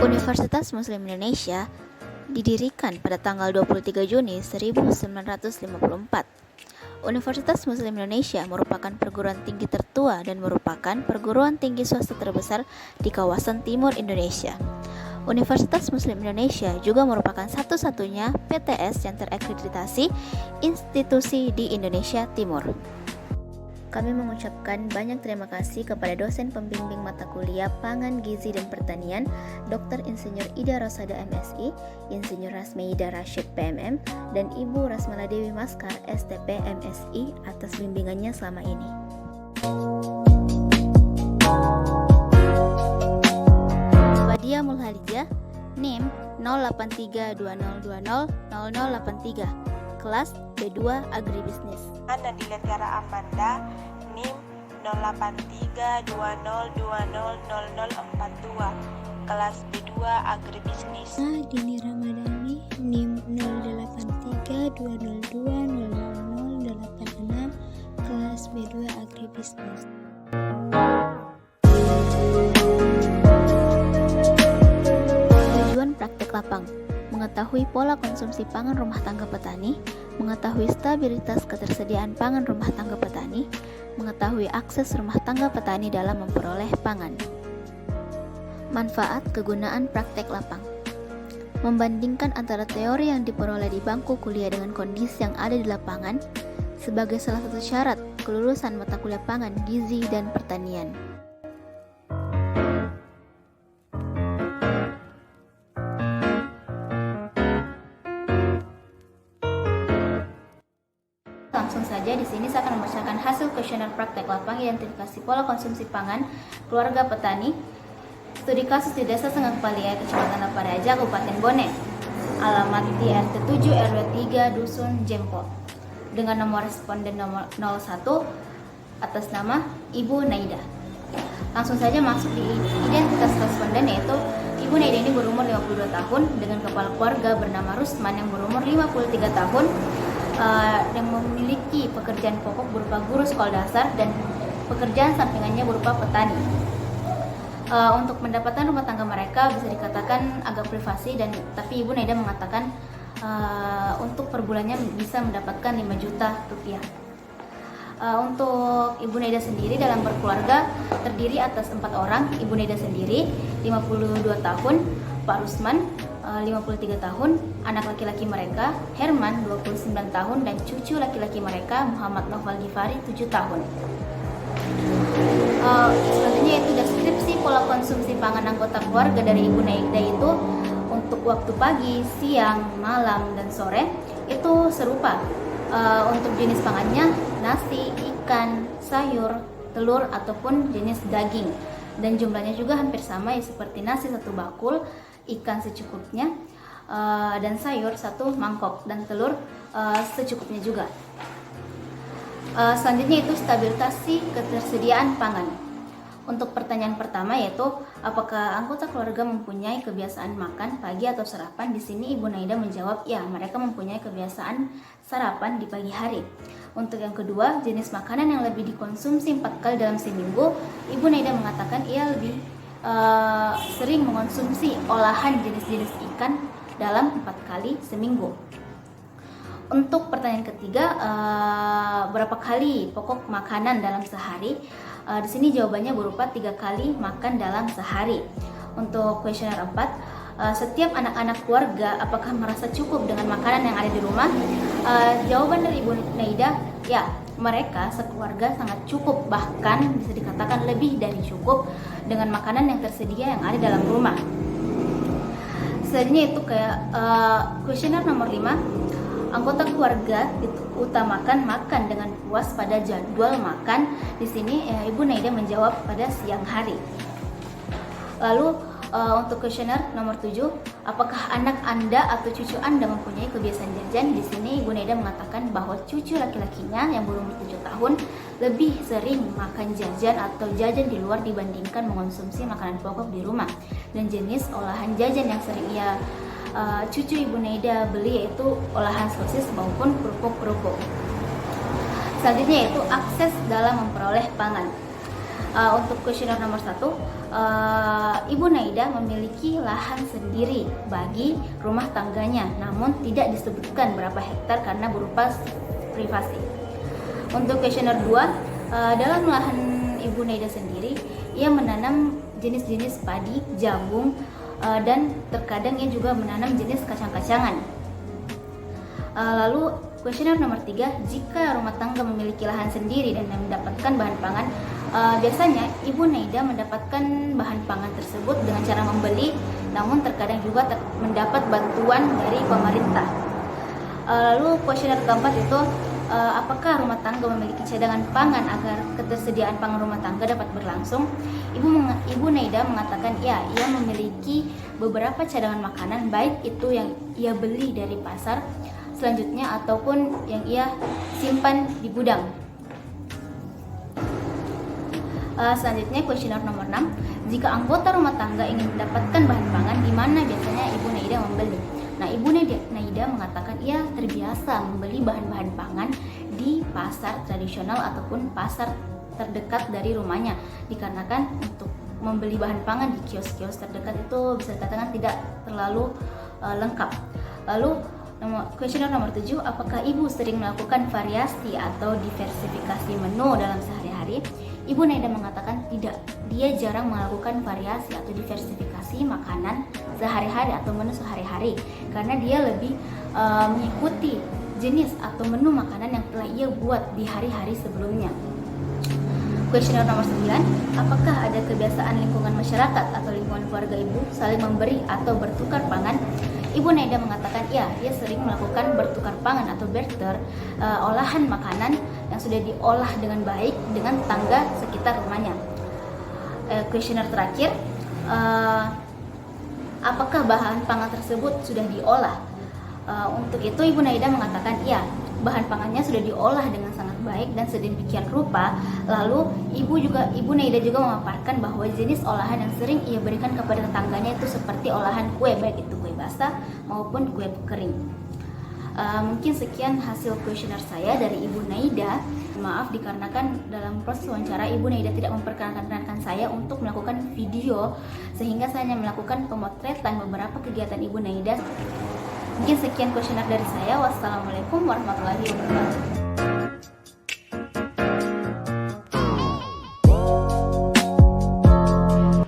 Universitas Muslim Indonesia didirikan pada tanggal 23 Juni 1954. Universitas Muslim Indonesia merupakan perguruan tinggi tertua dan merupakan perguruan tinggi swasta terbesar di kawasan timur Indonesia. Universitas Muslim Indonesia juga merupakan satu-satunya PTS yang terakreditasi institusi di Indonesia Timur. Kami mengucapkan banyak terima kasih kepada dosen pembimbing mata kuliah Pangan, Gizi, dan Pertanian, Dr. Insinyur Ida Rosada MSI, Insinyur Rasmeida Rashid PMM, dan Ibu Rasmala Dewi Maskar STP MSI atas bimbingannya selama ini. Fadia Mulhalijah, NIM 083202000083, kelas B2 Agribisnis. Nadila Tiara Amanda, NIM 0832000042, kelas B2 Agribisnis. Dini Ramadhani, NIM 083200200086, kelas B2 Agribisnis. Tujuan praktek lapang: mengetahui pola konsumsi pangan rumah tangga petani, mengetahui stabilitas ketersediaan pangan rumah tangga petani, mengetahui akses rumah tangga petani dalam memperoleh pangan. Manfaat kegunaan praktek lapang: membandingkan antara teori yang diperoleh di bangku kuliah dengan kondisi yang ada di lapangan sebagai salah satu syarat kelulusan mata kuliah pangan, gizi, dan pertanian. Langsung saja, di sini saya akan membacakan hasil kuesioner praktek lapang identifikasi pola konsumsi pangan keluarga petani studi kasus di Desa Senggang Palia, Kecamatan Laparaja, Kabupaten Bone. Alamat di RT 7 RW 3 Dusun Jempo. Dengan nomor responden nomor 01 atas nama Ibu Naida. Langsung saja masuk di identitas responden, yaitu Ibu Naida ini berumur 52 tahun dengan kepala keluarga bernama Rusman yang berumur 53 tahun. Yang memiliki pekerjaan pokok berupa guru sekolah dasar dan pekerjaan sampingannya berupa petani. Untuk pendapatan rumah tangga mereka bisa dikatakan agak privasi, tapi Ibu Naida mengatakan untuk per bulannya bisa mendapatkan 5 juta rupiah. Untuk Ibu Naida sendiri dalam berkeluarga terdiri atas 4 orang. Ibu Naida sendiri 52 tahun, Pak Rusman 53 tahun, anak laki-laki mereka Herman 29 tahun, dan cucu laki-laki mereka Muhammad Noval Gifari 7 tahun. Selanjutnya itu deskripsi pola konsumsi pangan anggota keluarga dari Ibu Naida itu untuk waktu pagi, siang, malam, dan sore itu serupa. Untuk jenis pangannya nasi, ikan, sayur, telur, ataupun jenis daging, dan jumlahnya juga hampir sama, ya, seperti nasi 1 bakul, ikan secukupnya, dan sayur 1 mangkok, dan telur secukupnya juga. Selanjutnya itu stabilitasi ketersediaan pangan. Untuk pertanyaan pertama yaitu apakah anggota keluarga mempunyai kebiasaan makan pagi atau sarapan? Di sini Ibu Naida menjawab ya, mereka mempunyai kebiasaan sarapan di pagi hari. Untuk yang kedua, jenis makanan yang lebih dikonsumsi 4 kali dalam seminggu, Ibu Naida mengatakan ia lebih sering mengonsumsi olahan jenis-jenis ikan dalam 4 kali seminggu. Untuk pertanyaan ketiga, berapa kali pokok makanan dalam sehari? Di sini jawabannya berupa 3 kali makan dalam sehari. Untuk kuesioner 4, setiap anak-anak keluarga apakah merasa cukup dengan makanan yang ada di rumah? Jawaban dari Ibu Naida, ya, mereka sekeluarga sangat cukup, bahkan bisa dikatakan lebih dari cukup dengan makanan yang tersedia yang ada dalam rumah. Selanjutnya itu kayak kuesioner nomor 5, anggota keluarga utamakan makan dengan puas pada jadwal makan. Di sini Ibu Naida menjawab pada siang hari. Lalu untuk kuesioner nomor 7, apakah anak Anda atau cucu Anda mempunyai kebiasaan jajan? Di sini Ibu Naida mengatakan bahwa cucu laki-lakinya yang berumur 7 tahun lebih sering makan jajan atau jajan di luar dibandingkan mengonsumsi makanan pokok di rumah. Dan jenis olahan jajan yang sering cucu Ibu Naida beli yaitu olahan sosis maupun kerupuk-kerupuk. Selanjutnya yaitu akses dalam memperoleh pangan. Untuk kuesioner nomor 1, Ibu Naida memiliki lahan sendiri bagi rumah tangganya, namun tidak disebutkan berapa hektar karena berupa privasi. Untuk kuesioner 2, dalam lahan Ibu Naida sendiri, ia menanam jenis-jenis padi, jagung, dan terkadang ia juga menanam jenis kacang-kacangan. Lalu kuesioner nomor 3, jika rumah tangga memiliki lahan sendiri dan mendapatkan bahan pangan, biasanya Ibu Naida mendapatkan bahan pangan tersebut dengan cara membeli, namun terkadang juga mendapat bantuan dari pemerintah. Lalu kuesioner keempat itu, apakah rumah tangga memiliki cadangan pangan agar ketersediaan pangan rumah tangga dapat berlangsung? Ibu Naida mengatakan ya, ia memiliki beberapa cadangan makanan, baik itu yang ia beli dari pasar selanjutnya ataupun yang ia simpan di gudang. Selanjutnya kuesioner nomor 6, jika anggota rumah tangga ingin mendapatkan bahan pangan, di mana biasanya Ibu Naida membeli? Nah, Ibu Naida mengatakan ia terbiasa membeli bahan-bahan pangan di pasar tradisional ataupun pasar terdekat dari rumahnya, dikarenakan untuk membeli bahan pangan di kios-kios terdekat itu bisa dikatakan tidak terlalu lengkap. Lalu kuesioner nomor 7, apakah Ibu sering melakukan variasi atau diversifikasi menu dalam sehari-hari? Ibu Naida mengatakan tidak, dia jarang melakukan variasi atau diversifikasi makanan sehari-hari atau menu sehari-hari, karena dia lebih mengikuti jenis atau menu makanan yang telah ia buat di hari-hari sebelumnya. Kuesioner nomor 9, apakah ada kebiasaan lingkungan masyarakat atau lingkungan keluarga Ibu saling memberi atau bertukar pangan? Ibu Naida mengatakan ya, dia sering melakukan bertukar pangan atau barter, olahan makanan yang sudah diolah dengan baik dengan tetangga sekitar rumahnya. Kuesioner terakhir, apakah bahan pangan tersebut sudah diolah? Untuk itu Ibu Naida mengatakan ya, bahan pangannya sudah diolah dengan sangat baik dan sedemikian rupa. Lalu Ibu Naida juga memaparkan bahwa jenis olahan yang sering ia berikan kepada tetangganya itu seperti olahan kue, baik itu kue basah maupun kue kering. Mungkin sekian hasil kuesioner saya dari Ibu Naida. Maaf dikarenakan dalam proses wawancara Ibu Naida tidak memperkenalkan saya untuk melakukan video, sehingga saya hanya melakukan pemotretan beberapa kegiatan Ibu Naida. Mungkin sekian kuesioner dari saya. Wassalamualaikum warahmatullahi wabarakatuh.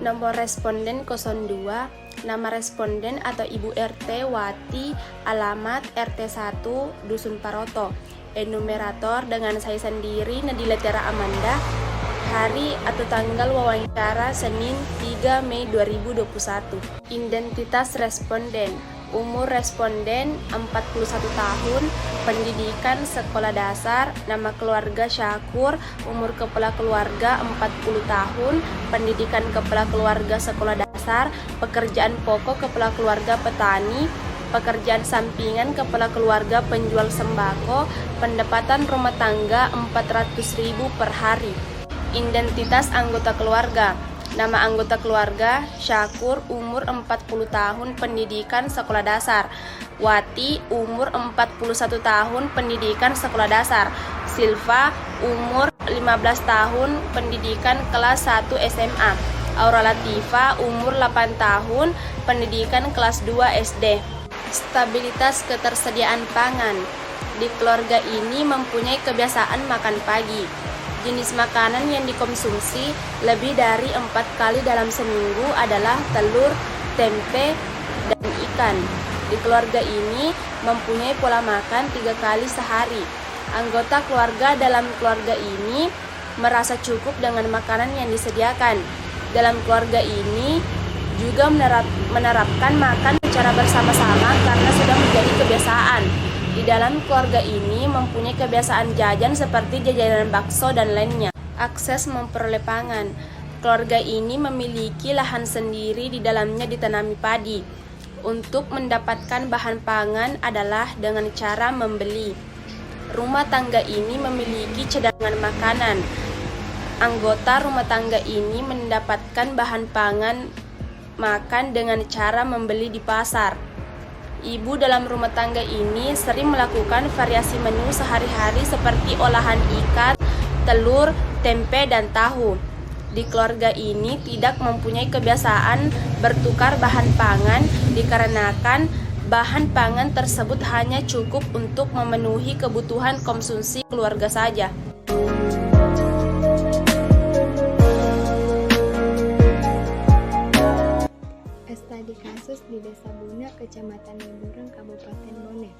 Nomor responden 02, nama responden atau Ibu RT Wati, alamat RT 1 Dusun Paroto. Enumerator dengan saya sendiri Nadila Tiara Amanda. Hari atau tanggal wawancara Senin 3 Mei 2021. Identitas responden. Umur responden 41 tahun, pendidikan sekolah dasar, nama keluarga Syakur, umur kepala keluarga 40 tahun, pendidikan kepala keluarga sekolah dasar, pekerjaan pokok kepala keluarga petani, pekerjaan sampingan kepala keluarga penjual sembako, pendapatan rumah tangga 400.000 per hari. Identitas anggota keluarga. Nama anggota keluarga Syakur, umur 40 tahun, pendidikan sekolah dasar. Wati, umur 41 tahun, pendidikan sekolah dasar. Silva, umur 15 tahun, pendidikan kelas 1 SMA. Aura Latifa, umur 8 tahun, pendidikan kelas 2 SD. Stabilitas ketersediaan pangan. Di keluarga ini mempunyai kebiasaan makan pagi. Jenis makanan yang dikonsumsi lebih dari 4 kali dalam seminggu adalah telur, tempe, dan ikan. Di keluarga ini mempunyai pola makan 3 kali sehari. Anggota keluarga dalam keluarga ini merasa cukup dengan makanan yang disediakan. Dalam keluarga ini juga menerapkan makan secara bersama-sama karena sudah menjadi kebiasaan. Di dalam keluarga ini mempunyai kebiasaan jajan seperti jajanan bakso dan lainnya. Akses memperoleh pangan. Keluarga ini memiliki lahan sendiri, di dalamnya ditanami padi. Untuk mendapatkan bahan pangan adalah dengan cara membeli. Rumah tangga ini memiliki cadangan makanan. Anggota rumah tangga ini mendapatkan bahan pangan makan dengan cara membeli di pasar. Ibu dalam rumah tangga ini sering melakukan variasi menu sehari-hari seperti olahan ikan, telur, tempe, dan tahu. di keluarga ini tidak mempunyai kebiasaan bertukar bahan pangan dikarenakan bahan pangan tersebut hanya cukup untuk memenuhi kebutuhan konsumsi keluarga saja. Studi kasus di Desa Buna, Kecamatan Liburan, Kabupaten Bone.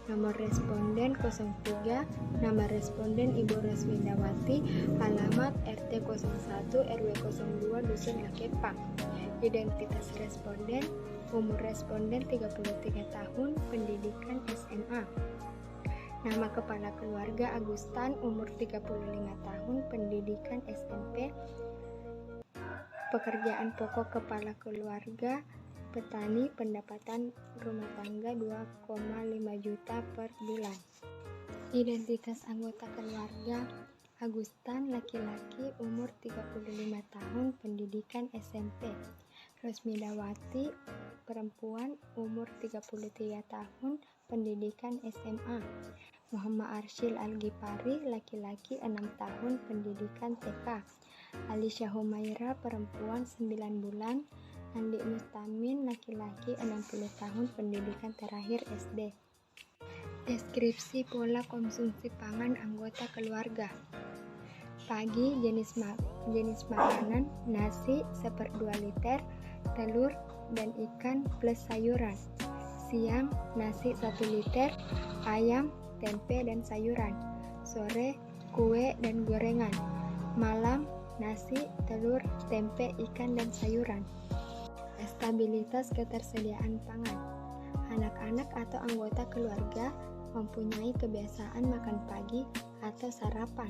Nomor responden 03, nama responden Ibu Rosmindawati, alamat RT 01 RW 02 Dusun Lakepang. Identitas responden, umur responden 33 tahun, pendidikan SMA. Nama kepala keluarga Agustan, umur 35 tahun, pendidikan SMP. Pekerjaan pokok kepala keluarga petani, pendapatan rumah tangga 2,5 juta per bulan. Identitas anggota keluarga Agustan, laki-laki, umur 35 tahun, pendidikan SMP. Rosmindawati, perempuan, umur 33 tahun, pendidikan SMA. Muhammad Arsyil Al-Ghifari, laki-laki, 6 tahun, pendidikan TK. Alisya Humaira, perempuan, 9 bulan. Andi Mustamin, laki-laki, 60 tahun, pendidikan terakhir SD. Deskripsi pola konsumsi pangan anggota keluarga. Pagi, jenis makanan, nasi 1/2 liter, telur dan ikan plus sayuran. Siang, nasi 1 liter, ayam, tempe dan sayuran. Sore, kue dan gorengan. Malam, nasi, telur, tempe, ikan dan sayuran. Stabilitas ketersediaan pangan. Anak-anak atau anggota keluarga mempunyai kebiasaan makan pagi atau sarapan.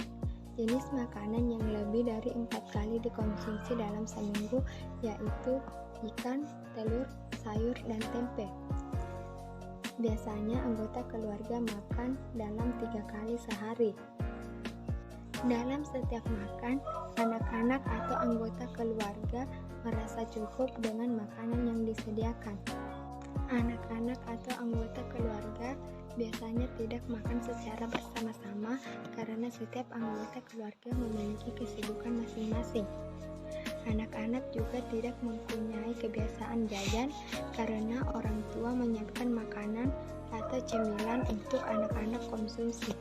Jenis makanan yang lebih dari 4 kali dikonsumsi dalam seminggu yaitu ikan, telur, sayur, dan tempe. Biasanya anggota keluarga makan dalam 3 kali sehari. Dalam setiap makan, anak-anak atau anggota keluarga merasa cukup dengan makanan yang disediakan. Anak-anak atau anggota keluarga biasanya tidak makan secara bersama-sama karena setiap anggota keluarga memiliki kesibukan masing-masing. Anak-anak juga tidak mempunyai kebiasaan jajan karena orang tua menyiapkan makanan atau cemilan untuk anak-anak konsumsi.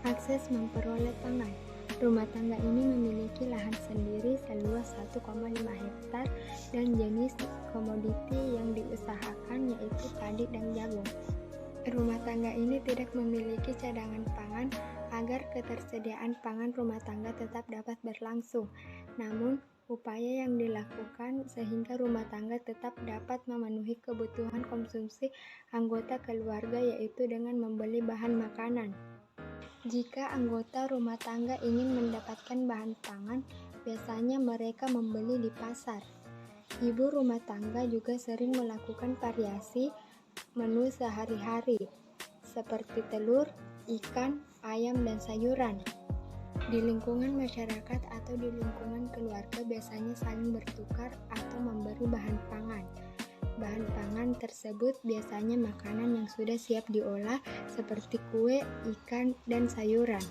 Akses memperoleh pangan. Rumah tangga ini memiliki lahan sendiri seluas 1,5 hektar dan jenis komoditi yang diusahakan yaitu padi dan jagung. Rumah tangga ini tidak memiliki cadangan pangan agar ketersediaan pangan rumah tangga tetap dapat berlangsung. Namun, upaya yang dilakukan sehingga rumah tangga tetap dapat memenuhi kebutuhan konsumsi anggota keluarga yaitu dengan membeli bahan makanan. Jika anggota rumah tangga ingin mendapatkan bahan pangan, biasanya mereka membeli di pasar. Ibu rumah tangga juga sering melakukan variasi menu sehari-hari, seperti telur, ikan, ayam, dan sayuran. Di lingkungan masyarakat atau di lingkungan keluarga biasanya saling bertukar atau memberi bahan pangan. Bahan pangan tersebut biasanya makanan yang sudah siap diolah seperti kue, ikan, dan sayuran.